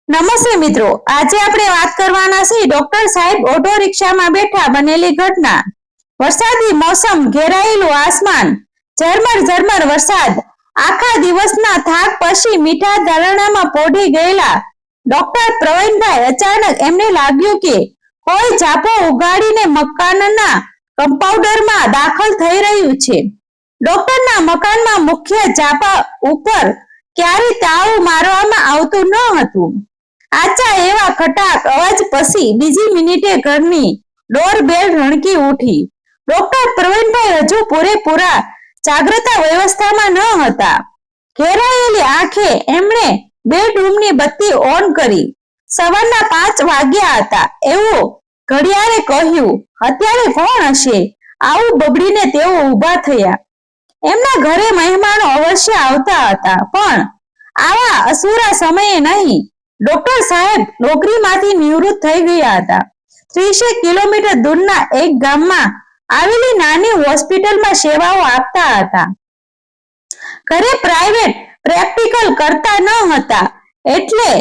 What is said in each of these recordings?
નમસ્તે મિત્રો, આજે આપણે વાત કરવાના છે ડોક્ટર સાહેબ ઓટો રિક્ષામાં બેઠા બનેલી ઘટના। વરસાદી મોસમ, ઘેરાયેલું આસમાન, ઝરમર વરસાદ, આખા દિવસના થાક પછી મીઠા ધારણામાં પોઢી ગયેલા ડોક્ટર પ્રવીણભાઈ અચાનક એમને લાગ્યું કે કોઈ ઝાપો ઉગાડીને મકાનના કમ્પાઉન્ડરમાં દાખલ થઈ રહ્યું છે। ડોક્ટરના મકાનમાં મુખ્ય ઝાપા ઉપર ક્યારેય તાળું મારવામાં આવતું ન હતું। આચા એવા ખટાક અવાજ પછી બીજી મિનિટે ઘરની ડોરબેલ રણકી ઉઠી। ડોક્ટર પ્રવીણભાઈ હજુ પૂરેપૂરા જાગ્રતા વ્યવસ્થામાં ન હતા। ઘેરાયેલી આંખે એમણે બેડરૂમની બત્તી ઓન કરી। સવારના 5 વાગ્યા હતા એવું ઘડિયાળે કહ્યું। અત્યારે કોણ હશે? આવું બબડીને તેઓ ઊભા થયા। એમના ઘરે મહેમાનો અવશ્ય આવતા હતા, પણ આવા અસુરા સમયે નહીં। ડોક્ટર સાહેબ નોકરીમાંથી નિવૃત્ત થઈ ગયા હતા। 30 કિલોમીટર દૂરના એક ગામમાં આવેલી નાની હોસ્પિટલમાં સેવાઓ આપતા હતા। ઘરે પ્રાઇવેટ પ્રેક્ટિકલ કરતા ન હતા, એટલે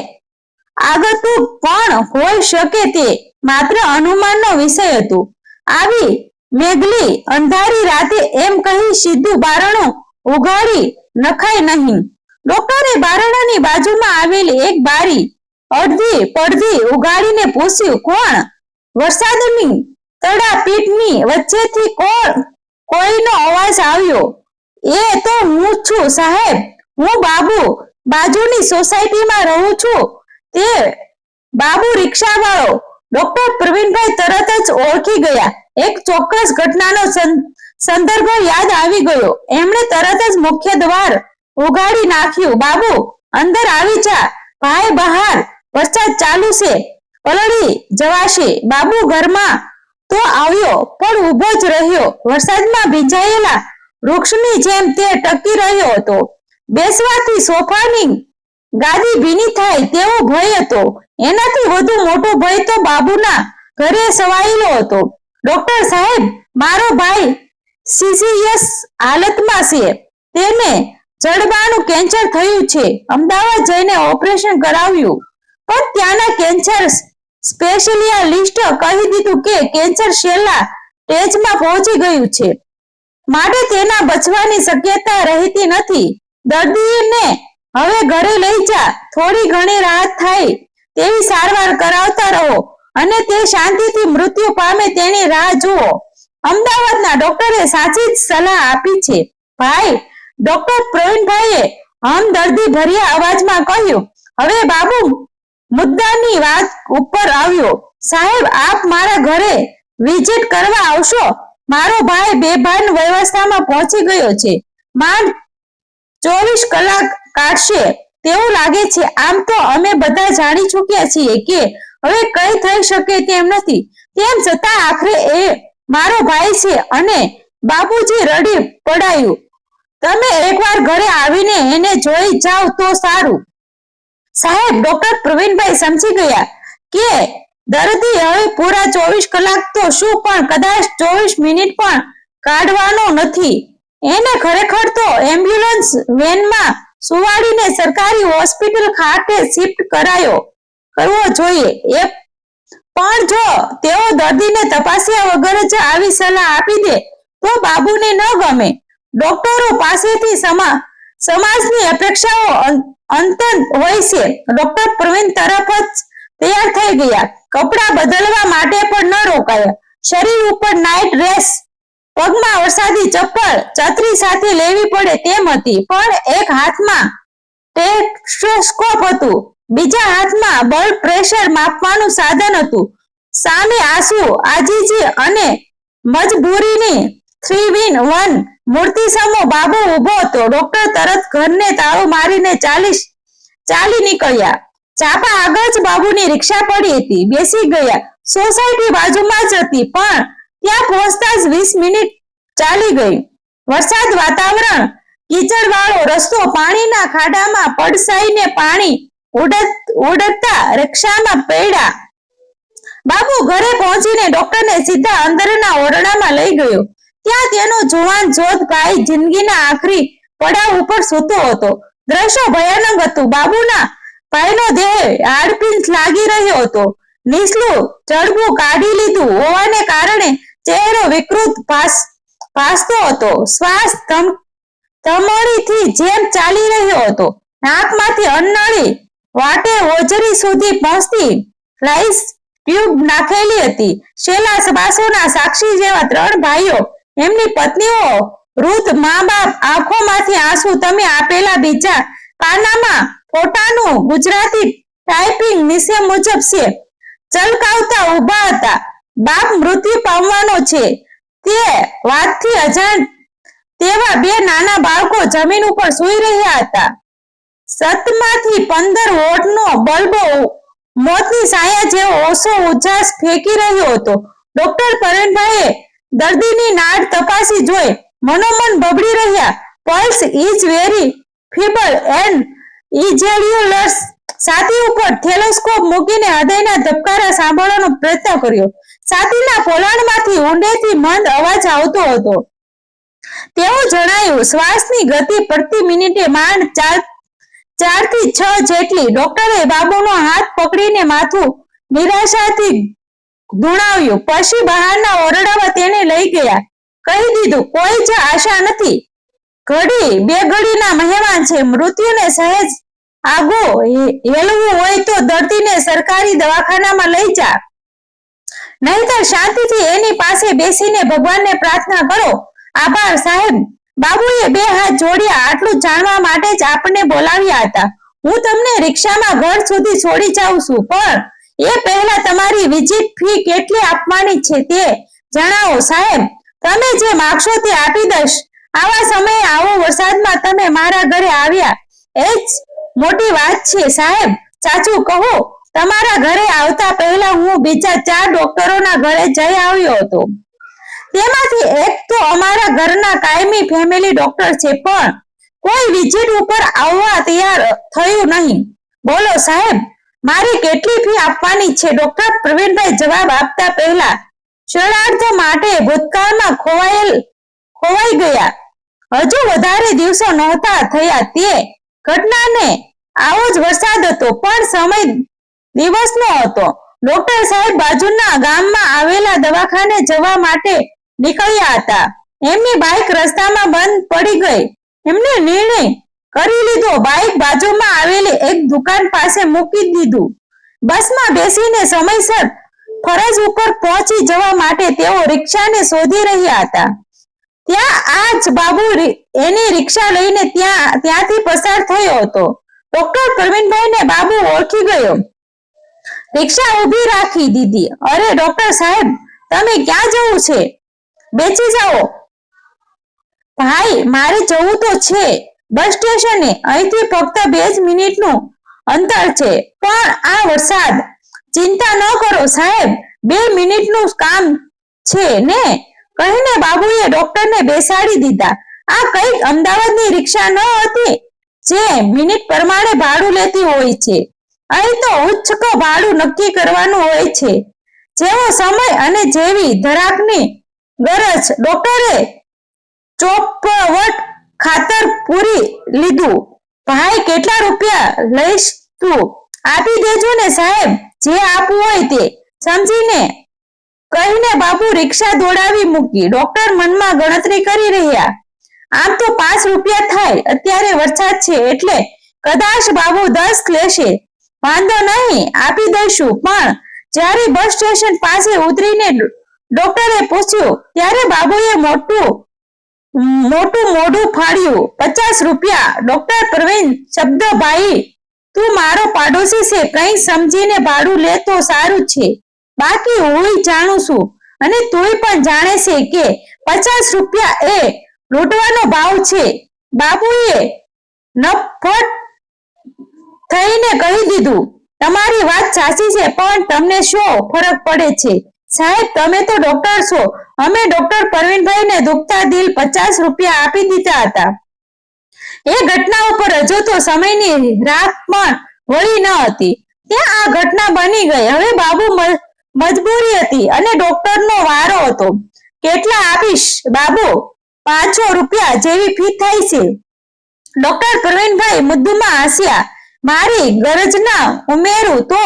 આગતું પણ હોઈ શકે તે માત્ર અનુમાનનો વિષય હતો। આવી મેઘલી અંધારી રાતે એમ કહી સીધું બારણું ઉઘાડી નખાય નહીં। ડોક્ટરે બારણાની બાજુમાં આવેલી એક બારી અડધી પડધી ઉઘાડીને પૂછ્યું, કોણ? વરસાદની તડાપીટની વચ્ચેથી કોઈનો અવાજ આવ્યો। એ તો હું છું સાહેબ, હું બાબુ, બાજુની સોસાયટીમાં રહું છું। તે બાબુ રિક્ષાવાળો। ડોક્ટર પ્રવીણભાઈ તરત જ ઓળખી ગયા। એક ચોક્કસ ઘટનાનો સંદર્ભ યાદ આવી ગયો। એમણે તરત જ મુખ્ય દ્વાર ઉઘાડી નાખ્યું। બાબુ, અંદર આવી જા। ભાઈ, બહાર વરસાદ ચાલુ છે, પલળી જવાશે। બાબુ ઘરમાં તો આવ્યો, પણ ઊભો જ રહ્યો। વરસાદમાં ભીંજાયેલા વૃક્ષની જેમ તે ટકી રહ્યો હતો। બેસવાથી સોફાની ગાદી ભીની થાય તેવો ભય હતો। એનાથી વધુ મોટો ભય તો બાબુના ઘરે છવાયેલો હતો। ડોક્ટર સાહેબ, મારો ભાઈ સિરિયસ હાલતમાં છે। તેને જડબાનું કેન્સર થયું છે। અમદાવાદ જઈને ઓપરેશન કરાવ્યું, પણ ત્યાંના કેન્સર સ્પેશિયાલિસ્ટ કહી દીધું કે કેન્સર છેલ્લા સ્ટેજમાં પહોંચી ગયું છે, માટે તેના બચવાની શક્યતા રહેતી નથી। દર્દીને હવે ઘરે લઈ જા। થોડી ઘણી રાહત થાય તેવી સારવાર કરાવતા રહો અને તે શાંતિથી મૃત્યુ પામે તેની રાહ જુઓ। અમદાવાદના ડોક્ટરે સાચી જ સલાહ આપી છે ભાઈ, ડોક્ટર પ્રવીણભાઈએ હમદર્દી ભર્યા અવાજમાં કહ્યું। હવે બાબુ મુદ્દાની વાત ઉપર આવ્યો। સાહેબ, આપ મારા ઘરે વિઝિટ કરવા આવશો? મારો ભાઈ બેભાન વ્યવસ્થામાં પહોંચી ગયો છે। માંડ 24 કલાક કાઢશે તેવું લાગે છે। આમ તો અમે બધા જાણી ચૂક્યા છીએ કે હવે કઈ થઈ શકે તેમ નથી, તેમ છતાં આખરે એ મારો ભાઈ છે અને બાબુજી રડી પડાયું। તમે એકવાર ઘરે આવીને એને જોઈ જાવ તો સારું। સાહેબ, ડોક્ટર પ્રવીણભાઈ સમજી ગયા કે દર્દી હવે પૂરા 24 કલાક તો શું, પણ કદાચ 24 મિનિટ પણ કાઢવાનો નથી। એને ખરેખર તો એમ્બ્યુલન્સ વેનમાં સુવાડીને સરકારી હોસ્પિટલ ખાતે શિફ્ટ કરવો જોઈએ। એ પણ જો તેઓ દર્દીને તપાસ્યા વગર જ આવી સલાહ આપી દે તો બાબુને ન ગમે। ડોક્ટરો પાસેથી સમાજની અપેક્ષાઓ અનંત હોય છે। ડોક્ટર પ્રવીણ તરફ જ તૈયાર થઈ ગયા। કપડાં બદલવા માટે પણ ન રોકાયા। શરીર ઉપર નાઇટ ડ્રેસ, પગમાં વરસાદી ચપ્પલ, છત્રી સાથે લેવી પડે તેમ હતી, પણ એક હાથમાં સ્ટેથોસ્કોપ હતું, બીજા હાથમાં બ્લડ પ્રેશર માપવાનું સાધન હતું। સામે આંસુ, આજીજી અને મજબૂરીની 3-in-1 મૂર્તિ સમો બાબુ ઊભો હતો। ડોક્ટર તરત ઘરને તાળું મારીને ચાલી નીકળ્યા। ચાપા આગળ જ બાબુની રિક્ષા પડી હતી, બેસી ગયા। સોસાયટી બાજુમાં જ હતી, પણ ત્યાં પહોંચતા જ 20 મિનિટ ચાલી ગઈ। વરસાદ વાતાવરણ કીચડવાળો રસ્તો પાણીના ખાડામાં પડસાઈને પાણી ઉડતા રિક્ષામાં પડ્યા। બાબુ ઘરે પહોંચીને ડોક્ટરને સીધા અંદરના ઓરડામાં લઈ ગયો। ત્યાં તેનો જુવાન જોધ ભાઈ જિંદગીના આખરી પડાવ ઉપર સૂતો હતો। દ્રશ્ય ભયાનક હતું। બાબુના ભાઈનો દેહ હાડપિંચ લાગી રહ્યો હતો. નીચલું જડબું કાઢી લીધું હોવાને કારણે ચહેરો વિકૃત ભાસતો હતો. શ્વાસ ધમણીથી જેમ ચાલી રહ્યો હતો. નાકમાંથી અન્નળી વાટે હોજરી સુધી પહોંચતી લાઈસ ટ્યુબ નાખેલી હતી. શેલા બાસુના સાક્ષી જેવા 3 ભાઈઓ, એમની પત્નીઓ, વૃદ્ધ મા બાપ, આંખોમાંથી આંસુ. તમે આપેલા બીજા પાનામાં ફોટાનું ગુજરાતી ટાઈપિંગ નીચે મુજબ છે. ચલકાવતા ઊભા હતા. બાપ મૃત્યુ પામવાનો છે તે વાતથી અજાણ તેવા 2 નાના બાળકો જમીન ઉપર સૂઈ રહ્યા હતા. 7માંથી 15 વોટનો બલ્બ મોતની છાયા જેવો ઓછો ઉજાસ ફેંકી રહ્યો હતો. ડોક્ટર પ્રવીણભાઈએ દર્દીની નાડ તપાસી જોઈ મનોમન બબડી રહ્યા. Pulse is very feeble and irregular. છાતી ઉપર થેલોસ્કોપ મૂકીને હૃદયના ધબકારા સાંભળવાનો પ્રયત્ન કર્યો. છાતીના પોલાણમાંથી ઊંડેથી મંદ અવાજ આવતો હતો. તેવું જણાયું, શ્વાસની ગતિ પ્રતિ મિનિટે માંડ 4 થી 6 જેટલી. ડોક્ટરે બાબુનો હાથ પકડીને માથું નિરાશાથી ધૂણાવ્યું. પછી બહારના ઓરડામાં તેને લઈ ગયા. કહી દીધું, કોઈ જ આશા નથી. ઘડી 2 ઘડીના મહેમાન છે. મૃત્યુને સહેજ આગો હેલવું હોય તો દર્દીને સરકારી દવાખાનામાં લઈ જા, નહીતર શાંતિથી એની પાસે બેસીને ભગવાનને પ્રાર્થના કરો. આભાર સાહેબ. બાબુએ 2 હાથ જોડ્યા. આટલું જાણવા માટે જ આપને બોલાવ્યા હતા. હું તમને રિક્ષામાં ઘર સુધી છોડી જાઉં છું, પણ એ પહેલા તમારી વિઝિટ ફી કેટલી આપવાની છે તે જણાવો સાહેબ. તમે જે માગશો તે આપી દઈશ. આવા સમયે આવો વરસાદમાં તમે મારા ઘરે આવ્યા એ જ મોટી વાત છે સાહેબ. સાચું કહો, તમારા ઘરે આવતા પહેલા હું બીજા 4 ડોક્ટરોના ઘરે જઈ આવ્યો હતો. તેમાંથી એક તો અમારા ઘરના કાયમી ફેમિલી ડોક્ટર છે, પણ કોઈ વિઝિટ ઉપર આવવા તૈયાર થયું નહીં. બોલો સાહેબ, મારી કેટલી ફી આપવાની છે? ડોક્ટર પ્રવીણભાઈ જવાબ આપતા પહેલા શરણાર્થ માટે ભૂતકાળમાં ખોવાઈ ગયા. હજુ વધારે દિવસો નહોતા થયા તે ઘટનાને. આવો જ વરસાદ હતો, પણ સમય દિવસનો હતો. ડોક્ટર સાહેબ બાજુના ગામમાં આવેલા દવાખાને જવા માટે નીકળ્યા હતા. એમની બાઇક રસ્તામાં બંધ પડી ગઈ. એમને નિર્ણય કરી લીધો, બાઇક બાજુમાં આવેલી એક દુકાન પાસે મૂકી દીધું. બસમાં બેસીને સમયસર ફરજ ઉપર પહોંચી જવા માટે તેઓ રિક્ષાને શોધી રહ્યા હતા. ત્યાં આજ બાબુ એની રિક્ષા લઈને ત્યાંથી પસાર થયો હતો. ડોક્ટર પ્રવીણભાઈને બાબુ ઓળખી ગયો. રિક્ષા ઊભી રાખી દીધી. અરે ડોક્ટર સાહેબ, તમે ક્યાં જવું છે? બેસી જાઓ ભાઈ, મારે જવું તો છે બસ સ્ટેશને. અહીંથી ફક્ત 2 જ મિનિટનું અંતર છે. પણ આ વરસાદ. ચિંતા ન કરો સાહેબ, 2 મિનિટનું કામ છે ને, કહીને બાબુએ ડોક્ટરને બેસાડી દીધા. આ કઈક અમદાવાદની રિક્ષા ન હતી જે મિનિટ પ્રમાણે ભાડું લેતી હોય છે. અહીં તો ઉચ્ચક ભાડું નક્કી કરવાનું હોય છે, જેવો સમય અને જેવી ધરાકની ગરજ. ડોક્ટરે ચોપવટ ખાતર પૂરી લીધું. ભાઈ, કેટલા રૂપિયા લઈશ તું? આપી દેજો ને સાહેબ, જે આપવું હોય તે સમજીને કહીને બાબુ રિક્ષા દોડાવી મૂકી. ડોક્ટર મનમાં ગણતરી કરી રહ્યા. આમ તો 5 રૂપિયા થાય. અત્યારે વરસાદ છે એટલે કદાચ બાબુ 10 લેશે. વાંધો નહીં, આપી દઈશું. પણ જ્યારે બસ સ્ટેશન પાસે ઉતરીને ડોક્ટરે પૂછ્યું ત્યારે બાબુએ મોટું મોઢું ફાડ્યું. 50 રૂપિયા. ડોક્ટર પ્રવીણ શબ્દ, ભાઈ તું મારો પાડોશી છે, કંઈ સમજીને ભાડું લે તો સારું છે. બાકી હું જાણું છું અને તું પણ જાણે છે કે 50 રૂપિયા એ લૂંટવાનો ભાવ છે. બાબુએ નફટ થઈને કહી દીધું, તમારી વાત સાચી છે, પણ તમને શું ફરક પડે છે સાહેબ? તમે તો ડોક્ટર છો. અમે ડોક્ટર પ્રવીણભાઈને દુખતા દિલ 50 રૂપિયા આપી દીધા હતા. એ ઘટના ઉપર હજુ તો સમયની રાખ પણ વળી ન હતી. ત્યાં આ ઘટના બની ગઈ. હવે બાબુ મજબૂરી હતી અને ડોક્ટરનો વારો હતો. કેટલા આપીશ બાબુ? 500 રૂપિયા જેવી ફી થાય છે. ડોક્ટર પ્રવીણભાઈ મુદ્દુમાં હસ્યા. મારી ગરજના ઉમેરું તો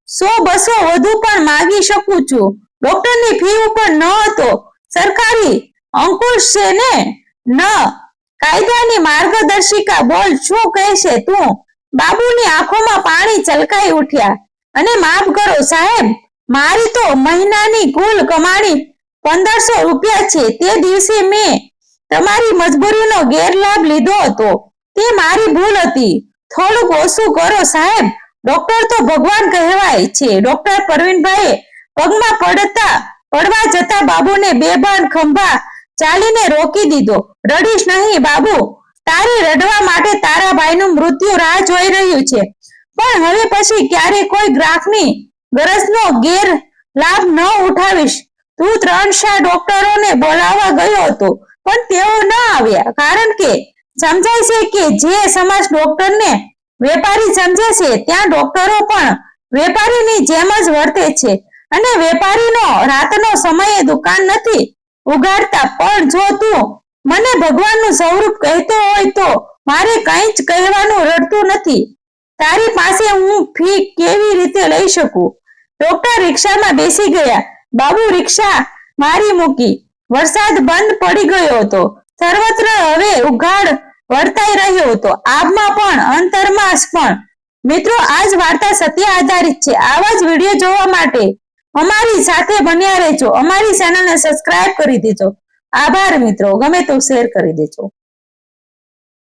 100-200 વધુ પણ માંગી શકું છું. ડોક્ટરની ફી ઉપર ન હતો સરકારી અંકુશ છે ને ન કાયદાની માર્ગદર્શિકા. બોલ શું કહેશે તું? બાબુની આંખોમાં પાણી છલકાઈ ઉઠ્યા. અને માફ કરો સાહેબ, મારી તો મહિનાની કુલ કમાણી 1500 રૂપિયા છે. તે દિવસે મેં તમારી મજબૂરીનો ગેરલાભ લીધો હતો. તે મારી ભૂલ હતી. થોડુંક ઓછું કરો સાહેબ. ડોક્ટર તો ભગવાન કહેવાય છે. ડોક્ટર પરવીનભાઈએ પગમાં પડવા જતા બાબુને બેભાન ખંભા ચાલીને રોકી દીધો. રડીશ નહીં બાબુ, તારે રડવા માટે તારા ભાઈનું મૃત્યુ રાહ જોઈ રહ્યું છે. પણ હવે પછી ક્યારે કોઈ ગ્રાહકની ગરજનો ગેરલાભ ન ઉઠાવીશ. તું 3-4 ડોક્ટરોને બોલાવવા ગયો હતો પણ તેઓ ન આવ્યા, કારણ કે સમજાય છે કે જે સમાજ ડોક્ટરને વેપારી સમજે છે ત્યાં ડોક્ટરો પણ વેપારીની જેમ જ વર્તે છે. અને વેપારીનો રાતનો સમયે દુકાન નથી ઉગાડતા. પણ જો તું મને ભગવાનનું સ્વરૂપ કહેતો હોય તો મારે કંઈ જ કહેવાનું રડતું નથી. તારી પાસે હું ફી કેવી રીતે લઈ શકું? ડોક્ટર રિક્ષામાં બેસી ગયા. બાબુ રિક્ષા મારી મૂકી. વરસાદ બંધ પડી ગયો હતો. સર્વત્ર હવે ઉઘાડ વર્તાઈ રહ્યો હતો. આબમાં પણ અંતરમાં પણ. મિત્રો, આ જ વાર્તા સત્ય આધારિત છે. આવા જ વિડીયો જોવા માટે અમારી સાથે બન્યા રહેજો. અમારી ચેનલને સબસ્ક્રાઇબ કરી દેજો. આભાર મિત્રો. ગમે તો શેર કરી દેજો.